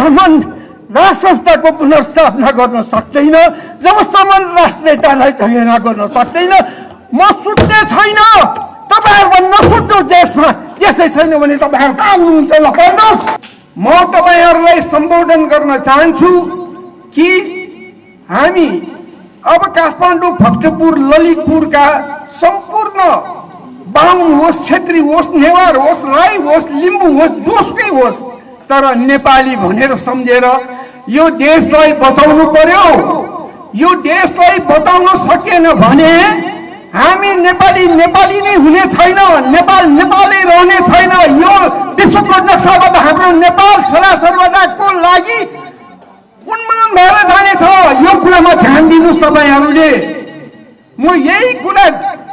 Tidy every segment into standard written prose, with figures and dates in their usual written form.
जबसम्म राजसंस्थाको पुनर्स्थापना गर्न सक्दैन, जबसम्म राष्ट्रियतालाई झगेरा गर्न सक्दैन, म सुत्ने छैन। तपाईहरु नसुत्नु देशमा, त्यसै छैन भने तपाईहरु कहाँ हुनुहुन्छ ल भन्नुहोस्। म तपाईहरुलाई सम्बोधन गर्न चाहन्छु कि हामी अब काठमाडौँ, भक्तपुर, ललितपुरका सम्पूर्ण बाहुन होस्, छेत्री होस्, नेवार होस्, राई होस्, लिम्बू होस्, जोसुकै होस्, तर नेपाली भनेर सम्झेर यो देशलाई बचाउनु पर्यो। यो देशलाई बचाउन सकेन भने हामी नेपाली नेपाली नै हुने छैन, नेपाल नेपालै रहने छैन। यो विश्वको नक्साबाट हाम्रो नेपाल सरासरको लागि उन्मूलन भएर जानेछ। यो कुरामा ध्यान दिनुहोस् तपाईहरुले। म यही कुरा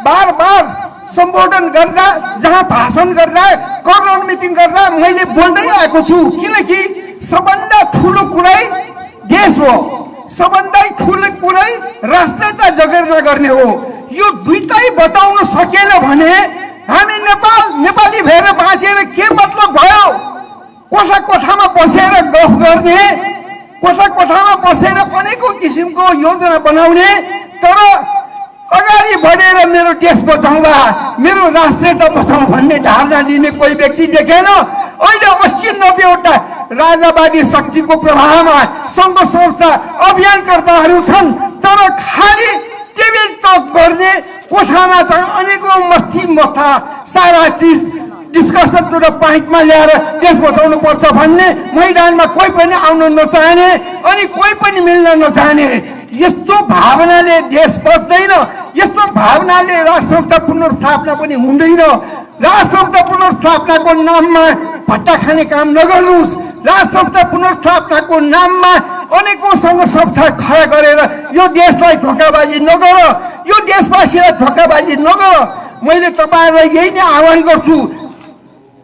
बार बार सम्बोधन गर्दा, जहाँ भाषण गर्दा, कर्नर मिटिङ गर्दा मैले बोल्दै आएको छु, किनकि सबभन्दा ठुलो कुरै देश हो, सबभन्दा ठुलो कुरै राष्ट्रियता जगेर्ना गर्ने हो। यो दुईटै बचाउन सकेन भने हामी नेपाली भएर बाँचेर के मतलब भयो? कोठा कोठामा बसेर गफ गर्ने, कोठा कोठामा बसेर अनेकौं किसिमको योजना बनाउने, तर अगाडि बढेर मेरो देश बचाउँदा, मेरो राष्ट्रियता बचाउँ भन्ने धारणा लिने कोही व्यक्ति देखेन। अहिले 80-90वटा राजावादी शक्तिको प्रभावमा संघ संस्था अभियानकर्ताहरू छन्, तर खाली टेबल टक गर्ने, कोठामा चाहिँ अनेकौं मस्ती मस्ता सारा चिज डिस्कसन र पाइपमा ल्याएर देश बचाउनु पर्छ भन्ने, मैदानमा कोही पनि आउन नचाहने अनि कोही पनि मिल्न नचाहने, यस्तो भावनाले देश बच्दैन। यस्तो भावनाले राजसंस्था पुनर्स्थापना पनि हुँदैन। राजसंस्था पुनर्स्थापनाको नाममा भट्टा खाने काम नगर्नुहोस्। राजसंस्था पुनर्स्थापनाको नाममा अनेकौं संघ संस्था खडा गरेर यो देशलाई धोकाबाजी नगर, यो देशवासीलाई धोकाबाजी नगर। मैले तपाईहरुलाई यही नै आह्वान गर्छु।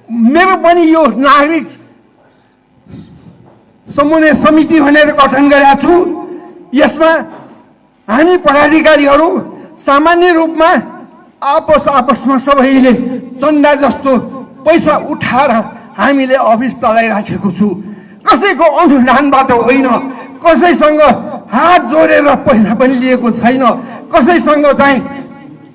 मेरो पनि यो नागरिक समन्वय समिति भनेर गठन गरेको छु। यसमा हामी पदाधिकारीहरू सामान्य रूपमा आपसमा सबैले चन्दा जस्तो पैसा उठाएर हामीले अफिस चलाइराखेको छु। कसैको अनुदानबाट होइन, कसैसँग हात जोडेर पैसा पनि लिएको छैन, कसैसँग चाहिँ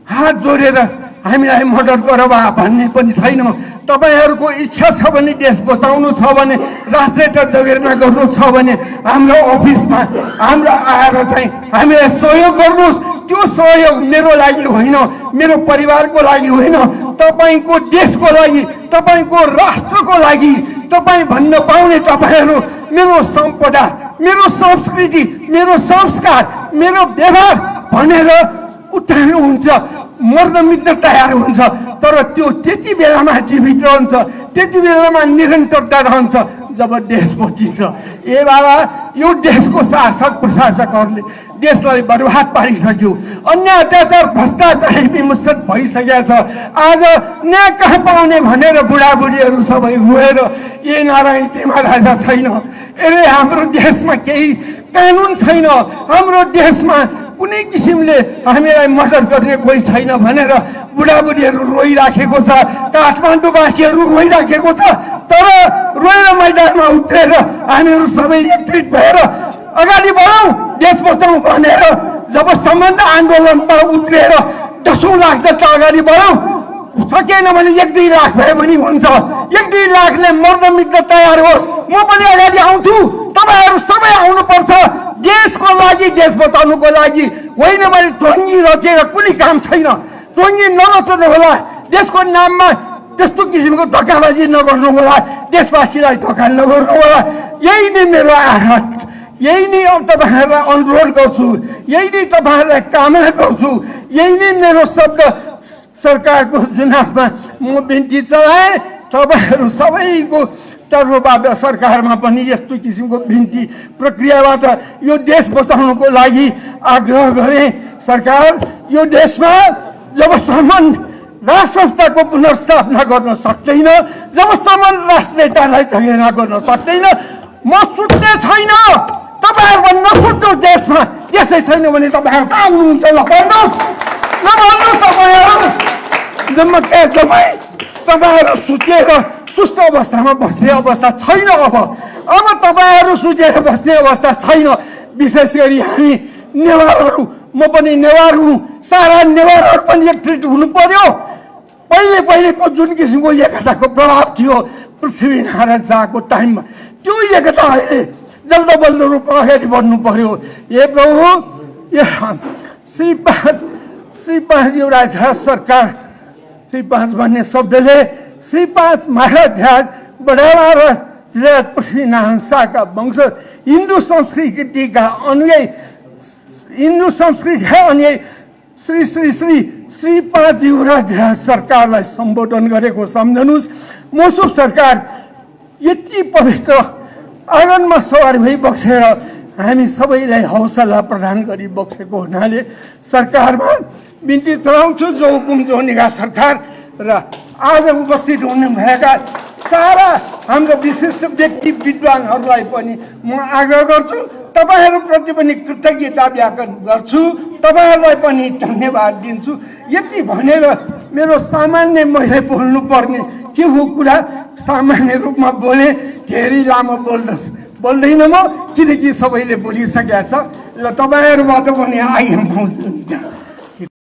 हात जोडेर हामीलाई मद्दत गर भन्ने पनि छैन। तपाईहरुको इच्छा छ भने, देश बचाउनु छ भने, राष्ट्रियता जगेर्ना गर्नु छ भने हाम्रो अफिसमा हाम्रो आएर चाहिँ हामीलाई सहयोग गर्नुहोस्। त्यो सहयोग मेरो लागि होइन, मेरो परिवारको लागि होइन, तपाईको देशको लागि, तपाईको राष्ट्रको लागि। तपाई भन्न पाउने तपाईहरु मेरो सम्पदा, मेरो संस्कृति, मेरो संस्कार, मेरो व्यवहार भनेर उठाउनुहुन्छ, मर्न मिट्न तयार हुन्छ, तर त्यो त्यति बेलामा जीवित रहन्छ, त्यति बेलामा निरन्तरता रहन्छ जब देश बचिन्छ। ए बाबा, यो देशको शासक प्रशासकहरूले देशलाई बर्बाद पारिसक्यो। अन्य अत्याचार भ्रष्टाचार विमुक्त भइसकेको छ। आज न्याय कहाँ पाउने भनेर बुढाबुढीहरू सबै रोएर ए नारायण तेमा राजा छैन, अरे हाम्रो देशमा केही कानुन छैन, हाम्रो देशमा कुनै किसिमले हामीलाई मद्दत गर्ने कोही छैन भनेर बुढाबुढीहरू रोइराखेको छ, काठमाडौँवासीहरू रोइराखेको छ। तर रोएर मैदानमा उत्रेर हामीहरू सबै एकत्रित भएर अगाडि बढौँ, देश बचाउँ भनेर जब सम्बन्ध आन्दोलनमा उत्रेर 10 लाख जति अगाडि बढौँ, सकेन भने 1-2 लाख भए पनि हुन्छ। 1-2 लाखले मर्न मिट्न तयार होस्, म पनि अगाडि आउँछु। तपाईहरु सबै आउनुपर्छ देशको लागि, देश बचाउनुको लागि होइन भने ढोङ्गी रचेर कुनै काम छैन। ढोङ्गी नरच्नु होला, देशको नाममा त्यस्तो किसिमको धोकाबाजी नगर्नु होला, देशवासीलाई धोका नगर्नु होला। यही नै मेरो आग्रह, यही नै तपाईहरुलाई अनुरोध गर्छु, यही नै तपाईहरुलाई कामना गर्छु, यही नै मेरो शब्द सरकारको चुनावमा म बिन्ती चलाए। तपाईहरु सबैको तर्फबाट सरकारमा पनि यस्तो किसिमको बिन्ती प्रक्रियाबाट यो देश बचाउनको लागि आग्रह गरे। सरकार यो देशमा जबसम्म राजसंस्थाको पुनर्स्थापना गर्न सक्दैन, जबसम्म राष्ट्रियतालाई झगेरा गर्न सक्दैन, म सुत्ने छैन। तपाईहरु नसुत्नु देशमा, त्यसै छैन भने तपाईहरु कहाँ हुनुहुन्छ ल भन्नुहोस्, ल भन्नुहोस्। तपाईहरु जम्मै तपाईहरु सुतेर सुस्त अवस्थामा बस्ने अवस्था छैन। अब तपाईँहरू सुतेर बस्ने अवस्था छैन। विशेष गरी हामी नेवारहरू, म पनि नेवार हुँ, सारा नेवारहरू पनि एकत्रित हुनु पर्यो। पहिलेको जुन किसिमको एकताको प्रभाव थियो पृथ्वीनारायण शाहको टाइममा, त्यो एकता अहिले जल्दोबल्दो रूपमा अगाडि बढ्नु पर्यो। ए प्रभु, श्री 5 युवराज सरकार, श्री 5 भन्ने शब्दले श्री 5 महाराज बडावा र पृथ्वीनारायण शाहका वंश हिन्दू संस्कृतिका अनुयायी, हिन्दू संस्कृतिका अनुयायी श्री श्री श्री श्री 5 युवराज सरकारलाई सम्बोधन गरेको सम्झनुहोस्। मौसुफ सरकार यति पवित्र आँगनमा सवार भई बक्सेर हामी सबैलाई हौसला प्रदान गरी बक्सेको हुनाले सरकारमा बिन्ती चढाउँछु। जो हुकुम जो निगाह सरकार र आज उपस्थित हुने भएका सारा हाम्रो विशिष्ट व्यक्ति विद्वानहरूलाई पनि म आग्रह गर्छु, तपाईँहरूप्रति पनि कृतज्ञता ज्ञापन गर्छु, तपाईँहरूलाई पनि धन्यवाद दिन्छु। यति भनेर मेरो सामान्य मैले बोल्नुपर्ने के हो कुरा सामान्य रूपमा बोले, धेरै लामो बोल्दैन म, किनकि सबैले बोलिसकेका छ। ल तपाईँहरूबाट पनि